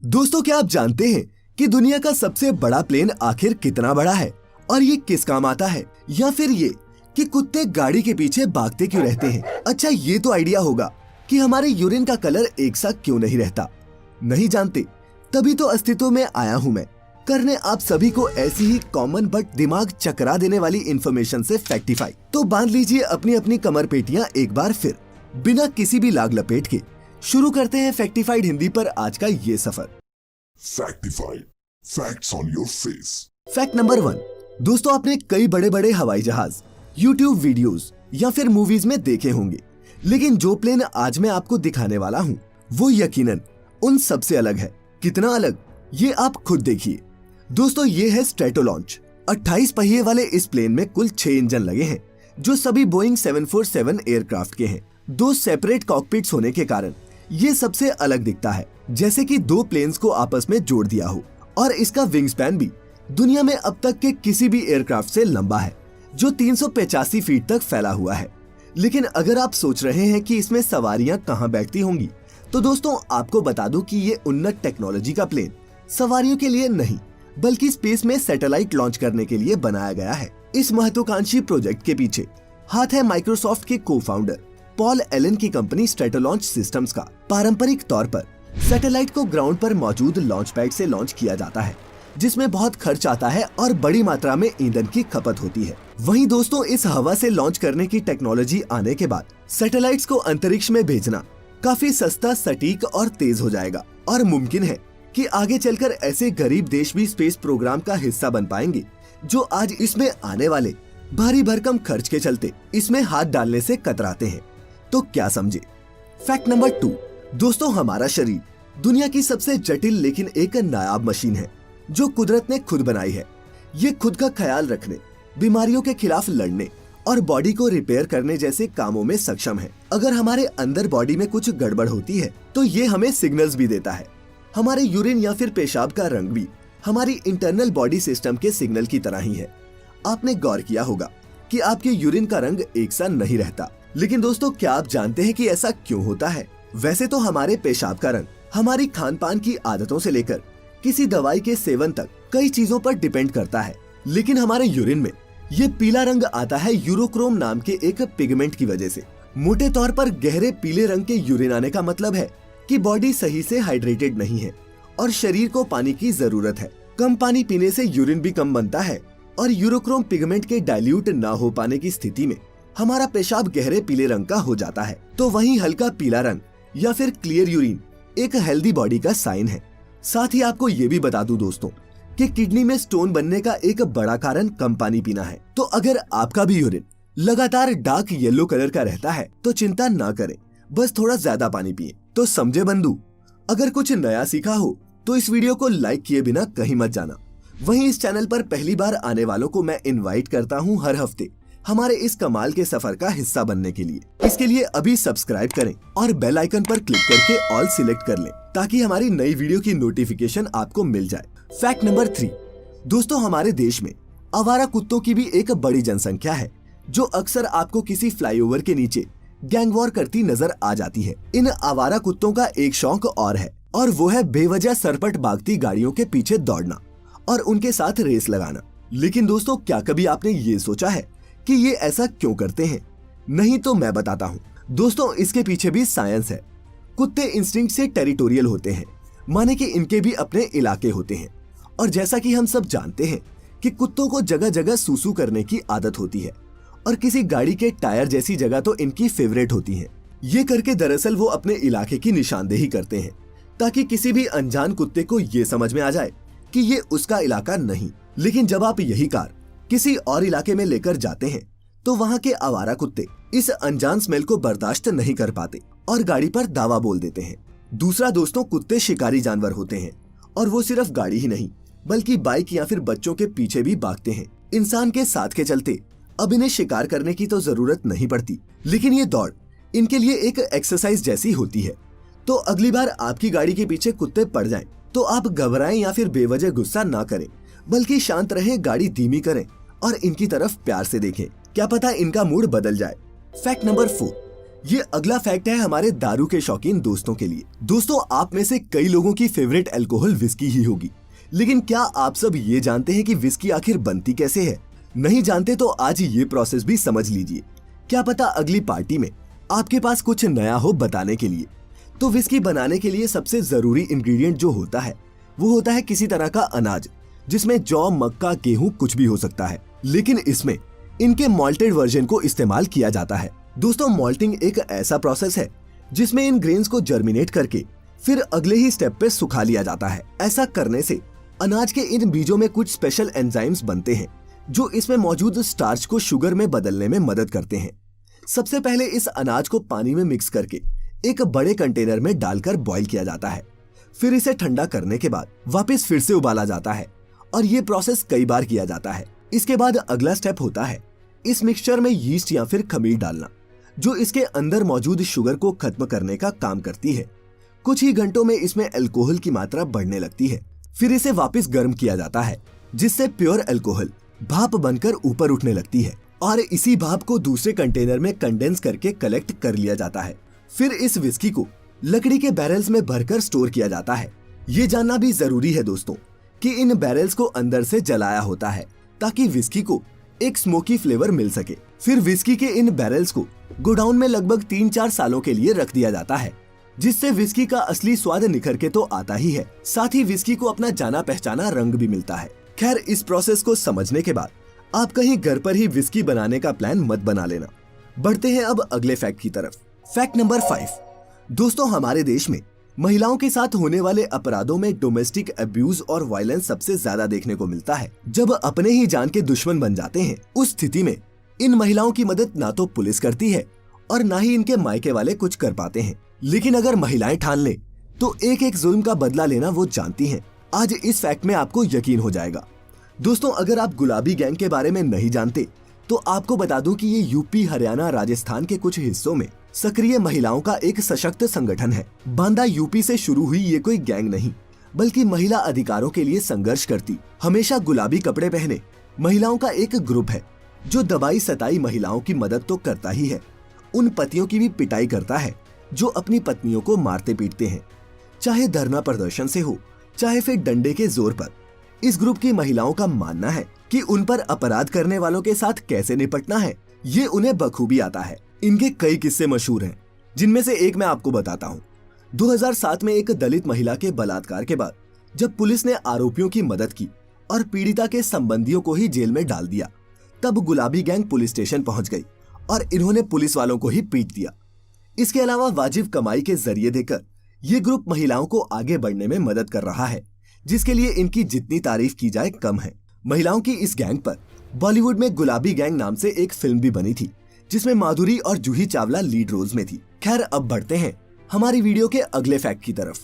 दोस्तों, क्या आप जानते हैं कि दुनिया का सबसे बड़ा प्लेन आखिर कितना बड़ा है और ये किस काम आता है? या फिर ये कि कुत्ते गाड़ी के पीछे भागते क्यों रहते हैं? अच्छा, ये तो आइडिया होगा कि हमारे यूरिन का कलर एक सा क्यों नहीं रहता। नहीं जानते? तभी तो अस्तित्व में आया हूँ मैं, करने आप सभी को ऐसी ही कॉमन बट दिमाग चकरा देने वाली इन्फॉर्मेशन से फैक्टिफाई। तो बांध लीजिए अपनी अपनी कमर पेटियां एक बार फिर, बिना किसी भी लाग लपेट के शुरू करते हैं फैक्टिफाइड हिंदी पर आज का ये सफर। Factified, facts on your face. Fact number 1। दोस्तों, आपने कई बड़े बड़े हवाई जहाज YouTube वीडियोस या फिर मूवीज में देखे होंगे, लेकिन जो प्लेन आज मैं आपको दिखाने वाला हूँ वो यकीनन उन सबसे अलग है। कितना अलग, ये आप खुद देखिए। दोस्तों, ये है स्ट्रेटोलॉन्च। 28 पहिए वाले इस प्लेन में कुल 6 इंजन लगे हैं, जो सभी बोइंग 747 एयरक्राफ्ट के हैं। 2 सेपरेट कॉकपिट्स होने के कारण ये सबसे अलग दिखता है, जैसे कि 2 प्लेन्स को आपस में जोड़ दिया हो। और इसका विंग स्पैन भी दुनिया में अब तक के किसी भी एयरक्राफ्ट से लंबा है, जो 385 फीट तक फैला हुआ है। लेकिन अगर आप सोच रहे हैं कि इसमें सवारियां कहां बैठती होंगी, तो दोस्तों आपको बता दूं कि ये उन्नत टेक्नोलॉजी का प्लेन सवारियों के लिए नहीं, बल्कि स्पेस में सैटेलाइट लॉन्च करने के लिए बनाया गया है। इस महत्वाकांक्षी प्रोजेक्ट के पीछे हाथ है माइक्रोसॉफ्ट के को फाउंडर पॉल एलन की कंपनी स्ट्रेटोलॉन्च सिस्टम्स का। पारंपरिक तौर पर सैटेलाइट को ग्राउंड पर मौजूद लॉन्च पैड से लॉन्च किया जाता है, जिसमें बहुत खर्च आता है और बड़ी मात्रा में ईंधन की खपत होती है। वहीं दोस्तों, इस हवा से लॉन्च करने की टेक्नोलॉजी आने के बाद सैटेलाइट्स को अंतरिक्ष में भेजना काफी सस्ता, सटीक और तेज हो जाएगा। और मुमकिन है कि आगे चलकर ऐसे गरीब देश भी स्पेस प्रोग्राम का हिस्सा बन पाएंगे, जो आज इसमें आने वाले भारी भरकम खर्च के चलते इसमें हाथ डालने से कतराते हैं। तो क्या समझे? Fact number 2। दोस्तों, हमारा शरीर दुनिया की सबसे जटिल लेकिन एक नायाब मशीन है, जो कुदरत ने खुद बनाई है। ये खुद का ख्याल रखने, बीमारियों के खिलाफ लड़ने और बॉडी को रिपेयर करने जैसे कामों में सक्षम है। अगर हमारे अंदर बॉडी में कुछ गड़बड़ होती है, तो ये हमें सिग्नल्स भी देता है। हमारे यूरिन या फिर पेशाब का रंग भी हमारी इंटरनल बॉडी सिस्टम के सिग्नल की तरह ही है। आपने गौर किया होगा कि आपके यूरिन का रंग एक सा नहीं रहता, लेकिन दोस्तों, क्या आप जानते हैं कि ऐसा क्यों होता है? वैसे तो हमारे पेशाब का रंग हमारी खान पान की आदतों से लेकर किसी दवाई के सेवन तक कई चीजों पर डिपेंड करता है, लेकिन हमारे यूरिन में ये पीला रंग आता है यूरोक्रोम नाम के एक पिगमेंट की वजह से। मोटे तौर पर गहरे पीले रंग के यूरिन आने का मतलब है कि बॉडी सही से हाइड्रेटेड नहीं है और शरीर को पानी की जरूरत है। कम पानी पीने से यूरिन भी कम बनता है और यूरोक्रोम पिगमेंट के डाइल्यूट ना हो पाने की स्थिति में हमारा पेशाब गहरे पीले रंग का हो जाता है। तो वहीं हल्का पीला रंग या फिर क्लियर यूरिन एक हेल्दी बॉडी का साइन है। साथ ही आपको ये भी बता दूं दोस्तों कि किडनी में स्टोन बनने का एक बड़ा कारण कम पानी पीना है। तो अगर आपका भी यूरिन लगातार डार्क येलो कलर का रहता है, तो चिंता ना करें, बस थोड़ा ज्यादा पानी पिए। तो समझे बंधु, अगर कुछ नया सीखा हो तो इस वीडियो को लाइक किए बिना कहीं मत जाना। वहीं इस चैनल पर पहली बार आने वालों को मैं इनवाइट करता हूं हर हफ्ते हमारे इस कमाल के सफर का हिस्सा बनने के लिए। इसके लिए अभी सब्सक्राइब करें और बेल आइकन पर क्लिक करके ऑल सिलेक्ट कर लें, ताकि हमारी नई वीडियो की नोटिफिकेशन आपको मिल जाए। Fact number 3। दोस्तों, हमारे देश में आवारा कुत्तों की भी एक बड़ी जनसंख्या है, जो अक्सर आपको किसी फ्लाईओवर के नीचे गैंग वॉर करती नजर आ जाती है। इन आवारा कुत्तों का एक शौक और है, और वो है बेवजह सरपट भागती गाड़ियों के पीछे दौड़ना और उनके साथ रेस लगाना। लेकिन दोस्तों, क्या कभी आपने ये सोचा है कि ये ऐसा क्यों करते हैं? नहीं तो मैं बताता हूँ। दोस्तों, इसके पीछे भी साइंस है। कुत्ते इंस्टिंक्ट से टेरिटोरियल होते हैं, माने कि इनके भी अपने इलाके होते हैं। और जैसा कि हम सब जानते हैं कि कुत्तों को जगह जगह सूसू करने की आदत होती है, और किसी गाड़ी के टायर जैसी जगह तो इनकी फेवरेट होती है। ये करके दरअसल वो अपने इलाके की निशानदेही करते हैं, ताकि किसी भी अनजान कुत्ते को ये समझ में आ जाए कि ये उसका इलाका नहीं। लेकिन जब आप यही कार किसी और इलाके में लेकर जाते हैं, तो वहाँ के आवारा कुत्ते इस अनजान स्मेल को बर्दाश्त नहीं कर पाते और गाड़ी पर दावा बोल देते हैं। दूसरा दोस्तों, कुत्ते शिकारी जानवर होते हैं, और वो सिर्फ गाड़ी ही नहीं बल्कि बाइक या फिर बच्चों के पीछे भी भागते हैं। इंसान के साथ के चलते अब इन्हें शिकार करने की तो जरूरत नहीं पड़ती, लेकिन ये दौड़ इनके लिए एक एक्सरसाइज जैसी होती है। तो अगली बार आपकी गाड़ी के पीछे कुत्ते पड़ जाएं, तो आप घबराएं या फिर बेवजह गुस्सा ना करें, बल्कि शांत रहें, गाड़ी धीमी करें और इनकी तरफ प्यार से देखें। क्या पता इनका मूड बदल जाए। Fact number 4। ये अगला फैक्ट है हमारे दारू के शौकीन दोस्तों के लिए। दोस्तों, आप में से कई लोगों की फेवरेट अल्कोहल विस्की ही होगी, लेकिन क्या आप सब ये जानते हैं कि विस्की आखिर बनती कैसे है? नहीं जानते तो आज ये प्रोसेस भी समझ लीजिए। क्या पता अगली पार्टी में आपके पास कुछ नया हो बताने के लिए। तो विस्की बनाने के लिए सबसे जरूरी इंग्रेडिएंट जो होता है वो होता है किसी तरह का अनाज, जिसमें जौ, मक्का, गेहूं कुछ भी हो सकता है, लेकिन इसमें इनके मॉल्टेड वर्जन को इस्तेमाल किया जाता है। दोस्तों, मॉल्टिंग एक ऐसा प्रोसेस है जिसमें इन ग्रेन्स को जर्मिनेट करके फिर अगले ही स्टेप पे सुखा लिया जाता है। ऐसा करने से अनाज के इन बीजों में कुछ स्पेशल एंजाइम्स बनते हैं जो इसमें मौजूद स्टार्च को शुगर में बदलने में मदद करते हैं। सबसे पहले इस अनाज को पानी में मिक्स करके एक बड़े कंटेनर में डालकर बॉईल किया जाता है। फिर इसे ठंडा करने के बाद वापस फिर से उबाला जाता है और ये प्रोसेस कई बार किया जाता है। इसके बाद अगला स्टेप होता है इस मिक्सचर में यीस्ट या फिर खमीर डालना, जो इसके अंदर मौजूद शुगर को खत्म करने का काम करती है। कुछ ही घंटों में इसमें अल्कोहल की मात्रा बढ़ने लगती है। फिर इसे वापस गर्म किया जाता है, जिससे प्योर अल्कोहल भाप बनकर ऊपर उठने लगती है और इसी भाप को दूसरे कंटेनर में कंडेंस करके कलेक्ट कर लिया जाता है। फिर इस विस्की को लकड़ी के बैरल्स में भरकर स्टोर किया जाता है। ये जानना भी जरूरी है दोस्तों कि इन बैरल्स को अंदर से जलाया होता है ताकि विस्की को एक स्मोकी फ्लेवर मिल सके। फिर विस्की के इन बैरल्स को गोडाउन में लगभग 3-4 सालों के लिए रख दिया जाता है, जिससे विस्की का असली स्वाद निखर के तो आता ही है, साथ ही विस्की को अपना जाना पहचाना रंग भी मिलता है। खैर, इस प्रोसेस को समझने के बाद आप कहीं घर पर ही विस्की बनाने का प्लान मत बना लेना। बढ़ते हैं अब अगले फैक्ट की तरफ। Fact number 5। दोस्तों, हमारे देश में महिलाओं के साथ होने वाले अपराधों में डोमेस्टिक अब्यूज और वायलेंस सबसे ज्यादा देखने को मिलता है। जब अपने ही जान के दुश्मन बन जाते हैं, उस स्थिति में इन महिलाओं की मदद ना तो पुलिस करती है और ना ही इनके मायके वाले कुछ कर पाते हैं। लेकिन अगर महिलाएं ठान ले तो एक एक जुल्म का बदला लेना वो जानती हैं। आज इस फैक्ट में आपको यकीन हो जाएगा। दोस्तों, अगर आप गुलाबी गैंग के बारे में नहीं जानते तो आपको बता दूं कि ये यूपी, हरियाणा, राजस्थान के कुछ हिस्सों में सक्रिय महिलाओं का एक सशक्त संगठन है। बांदा यूपी से शुरू हुई ये कोई गैंग नहीं, बल्कि महिला अधिकारों के लिए संघर्ष करती, हमेशा गुलाबी कपड़े पहने महिलाओं का एक ग्रुप है जो दबाई सताई महिलाओं की मदद तो करता ही है, उन पतियों की भी पिटाई करता है जो अपनी पत्नियों को मारते पीटते हैं, चाहे धरना प्रदर्शन से हो चाहे फिर डंडे के जोर पर। इस ग्रुप की महिलाओं का मानना है कि उन पर अपराध करने वालों के साथ कैसे निपटना है ये उन्हें बखूबी आता है। इनके कई किस्से मशहूर हैं, जिनमें से एक मैं आपको बताता हूँ। 2007 में एक दलित महिला के बलात्कार के बाद जब पुलिस ने आरोपियों की मदद की और पीड़िता के संबंधियों को ही जेल में डाल दिया, तब गुलाबी गैंग पुलिस स्टेशन पहुंच गई और इन्होंने पुलिस वालों को ही पीट दिया। इसके अलावा वाजिब कमाई के जरिए देकर ये ग्रुप महिलाओं को आगे बढ़ने में मदद कर रहा है, जिसके लिए इनकी जितनी तारीफ की जाए कम है। महिलाओं की इस गैंग पर बॉलीवुड में गुलाबी गैंग नाम से एक फिल्म भी बनी थी, जिसमें माधुरी और जूही चावला लीड रोल्स में थी। खैर, अब बढ़ते हैं हमारी वीडियो के अगले फैक्ट की तरफ।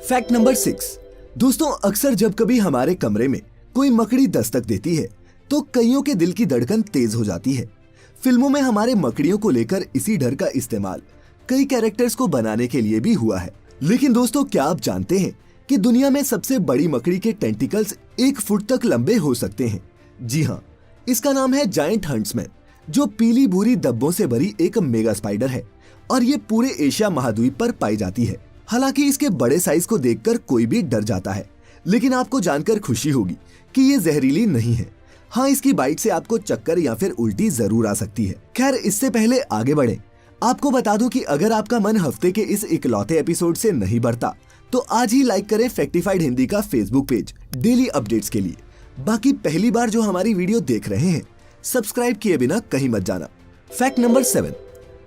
Fact number 6। दोस्तों, अक्सर जब कभी हमारे कमरे में कोई मकड़ी दस्तक देती है तो कईयों के दिल की धड़कन तेज हो जाती है। फिल्मों में हमारे मकड़ियों को लेकर इसी डर का इस्तेमाल कई कैरेक्टर्स को बनाने के लिए भी हुआ है। लेकिन दोस्तों, क्या आप जानते हैं कि दुनिया में सबसे बड़ी मकड़ी के टेंटिकल्स 1 फुट तक लंबे हो सकते हैं? जी हाँ, इसका नाम है जायंट हंट्समैन, जो पीली भूरी धब्बों से भरी एक मेगा स्पाइडर है और ये पूरे एशिया महाद्वीप पर पाई जाती है। हालांकि इसके बड़े साइज को देखकर कोई भी डर जाता है, लेकिन आपको जानकर खुशी होगी कि ये जहरीली नहीं है। हाँ, इसकी बाइट से आपको चक्कर या फिर उल्टी जरूर आ सकती है। खैर, इससे पहले आगे बढ़े, आपको बता दूं कि अगर आपका मन हफ्ते के इस इकलौते एपिसोड से नहीं बढ़ता तो आज ही लाइक करें फैक्टिफाइड हिंदी का फेसबुक पेज डेली अपडेट्स के लिए। बाकी पहली बार जो हमारी वीडियो देख रहे हैं, सब्सक्राइब किए बिना कहीं मत जाना। Fact number 7।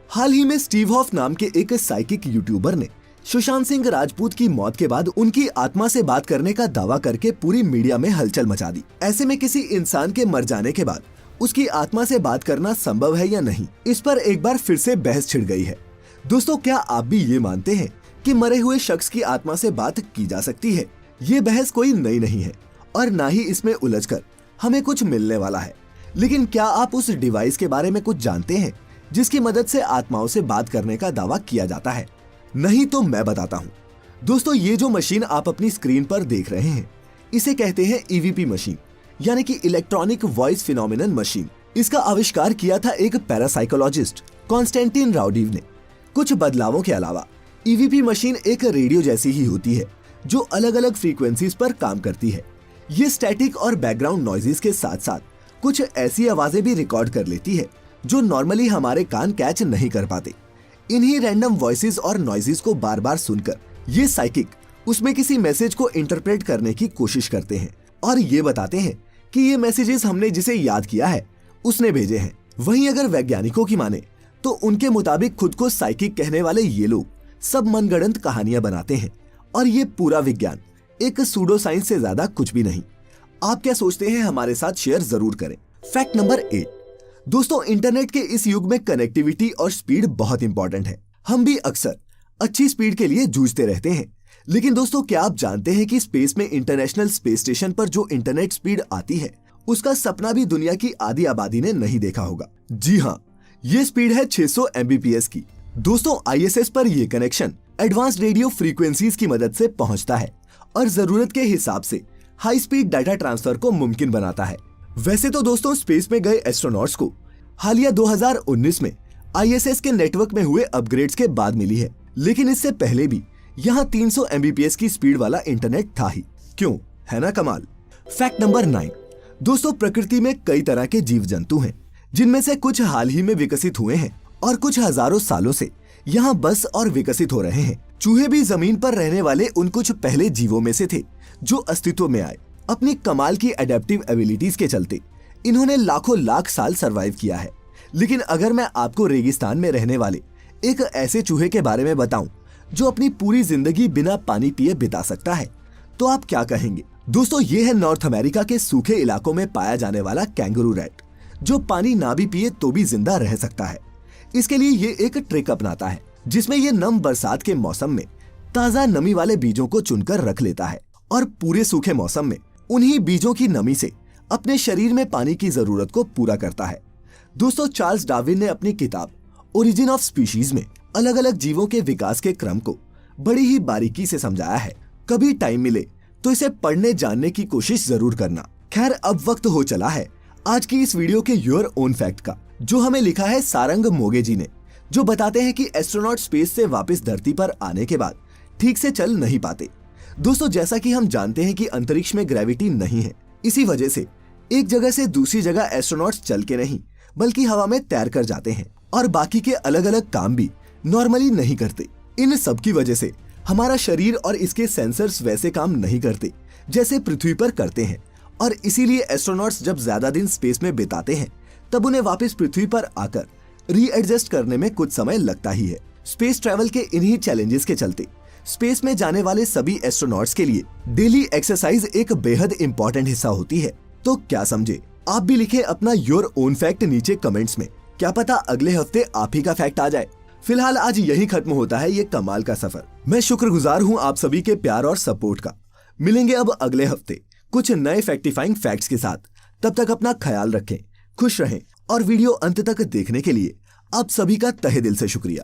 हाल ही में स्टीव हॉफ नाम के एक साइकिक यूट्यूबर ने सुशांत सिंह राजपूत की मौत के बाद उनकी आत्मा से बात करने का दावा करके पूरी मीडिया में हलचल मचा दी। ऐसे में किसी इंसान के मर जाने के बाद उसकी आत्मा से बात करना संभव है या नहीं, इस पर एक बार फिर से बहस छिड़ गई है। दोस्तों, क्या आप भी ये मानते हैं कि मरे हुए शख्स की आत्मा से बात की जा सकती है? ये बहस कोई नई नहीं है और ना ही इसमें उलझकर हमें कुछ मिलने वाला है। लेकिन क्या आप उस डिवाइस के बारे में कुछ जानते हैं जिसकी मदद से आत्माओं से बात करने का दावा किया जाता है? नहीं तो मैं बताता हूँ। दोस्तों, ये जो मशीन आप अपनी स्क्रीन पर देख रहे हैं, इसे कहते हैं ईवीपी मशीन, यानी कि इलेक्ट्रॉनिक वॉइस फिनोमिनन मशीन। इसका आविष्कार किया था एक पैरासाइकोलॉजिस्ट कॉन्स्टेंटिन राउडीव ने, कुछ बदलावों के अलावा ईवीपी मशीन एक रेडियो जैसी ही होती है जो अलग अलग फ्रीक्वेंसीज पर काम करती है। ये स्टैटिक और बैकग्राउंड नॉइजेस के साथ साथ कुछ ऐसी आवाजें भी रिकॉर्ड कर लेती है जो नॉर्मली हमारे कान कैच नहीं कर पाते। इन्हीं रैंडम वॉइसेस और नॉइजेस को बार बार सुनकर ये साइकिक उसमें किसी मैसेज को इंटरप्रेट करने की कोशिश करते हैं और ये बताते हैं कि ये मैसेजेस हमने जिसे याद किया है उसने भेजे हैं। वहीं अगर वैज्ञानिकों की माने तो उनके मुताबिक खुद को साइकिक कहने वाले ये लोग सब मनगढ़ंत कहानियां बनाते हैं और ये पूरा विज्ञान एक सूडो साइंस से ज्यादा कुछ भी नहीं। आप क्या सोचते हैं हमारे साथ शेयर जरूर करें। Fact number 8। दोस्तों, इंटरनेट के इस युग में कनेक्टिविटी और स्पीड बहुत इंपॉर्टेंट है। हम भी अक्सर अच्छी स्पीड के लिए जूझते रहते हैं, लेकिन दोस्तों क्या आप जानते हैं कि स्पेस में इंटरनेशनल स्पेस स्टेशन पर जो इंटरनेट स्पीड आती है उसका सपना भी दुनिया की आधी आबादी ने नहीं देखा होगा। जी हाँ, ये स्पीड है 600 Mbps की। दोस्तों, ISS पर ये कनेक्शन एडवांस रेडियो फ्रीक्वेंसीज की मदद से पहुंचता है और जरूरत के हिसाब से हाई स्पीड डाटा ट्रांसफर को मुमकिन बनाता है। वैसे तो दोस्तों स्पेस में गए एस्ट्रोनॉट्स को हालिया 2019 में ISS के नेटवर्क में हुए अपग्रेड्स के बाद मिली है, लेकिन इससे पहले भी यहाँ 300 Mbps की स्पीड वाला इंटरनेट था ही। क्यों, है ना कमाल। Fact number 9। दोस्तों, प्रकृति में कई तरह के जीव जंतु हैं, जिनमें से कुछ हाल ही में विकसित हुए हैं और कुछ हजारों सालों से यहाँ बस और विकसित हो रहे हैं। चूहे भी जमीन पर रहने वाले उन कुछ पहले जीवों में से थे जो अस्तित्व में आए। अपनी कमाल की एडेप्टिव एबिलिटीज के चलते इन्होंने लाखों लाख साल सरवाइव किया है। लेकिन अगर मैं आपको रेगिस्तान में रहने वाले एक ऐसे चूहे के बारे में बताऊं जो अपनी पूरी जिंदगी बिना पानी पिए बिता सकता है, तो आप क्या कहेंगे। दोस्तों, ये है नॉर्थ अमेरिका के सूखे इलाकों में पाया जाने वाला कैंगरू रैट, जो पानी ना भी पिए तो भी जिंदा रह सकता है। इसके लिए ये एक ट्रिक अपनाता है जिसमें ये नम बरसात के मौसम में ताजा नमी वाले बीजों को चुनकर रख लेता है और पूरे सूखे मौसम में उन्हीं बीजों की नमी से अपने शरीर में पानी की जरूरत को पूरा करता है। दोस्तों, चार्ल्स डार्विन ने अपनी किताब ओरिजिन ऑफ स्पीशीज में अलग अलग जीवों के विकास के क्रम को बड़ी ही बारीकी से समझाया है। कभी टाइम मिले तो इसे पढ़ने जानने की कोशिश जरूर करना। खैर, अब वक्त हो चला है आज की इस वीडियो के योर ओन फैक्ट का, जो हमें लिखा है सारंग मोगे जी ने, जो बताते हैं कि एस्ट्रोनॉट स्पेस से वापस धरती पर आने के बाद ठीक से चल नहीं पाते। दोस्तों, जैसा कि हम जानते हैं कि अंतरिक्ष में ग्रेविटी नहीं है, इसी वजह से एक जगह से दूसरी जगह एस्ट्रोनॉट्स चल के नहीं बल्कि हवा में तैर कर जाते हैं और बाकी के अलग अलग काम भी नॉर्मली नहीं करते। इन सब की वजह से हमारा शरीर और इसके सेंसर्स वैसे काम नहीं करते जैसे पृथ्वी पर करते हैं और इसीलिए एस्ट्रोनॉट्स जब ज्यादा दिन स्पेस में बिताते हैं तब उन्हें वापस पृथ्वी पर आकर रीएडजस्ट करने में कुछ समय लगता ही है। स्पेस ट्रैवल के इन्हीं चैलेंजेस के चलते स्पेस में जाने वाले सभी एस्ट्रोनॉट्स के लिए डेली एक्सरसाइज एक बेहद इंपॉर्टेंट हिस्सा होती है। तो क्या समझे? आप भी लिखे अपना योर ओन फैक्ट नीचे कमेंट्स में, क्या पता अगले हफ्ते आप ही का फैक्ट आ जाए। फिलहाल आज यहीं खत्म होता है ये कमाल का सफर। मैं शुक्रगुजार हूँ आप सभी के प्यार और सपोर्ट का। मिलेंगे अब अगले हफ्ते कुछ नए फैक्टिफाइंग फैक्ट्स के साथ। तब तक अपना ख्याल रखें, खुश रहें और वीडियो अंत तक देखने के लिए आप सभी का तहे दिल से शुक्रिया।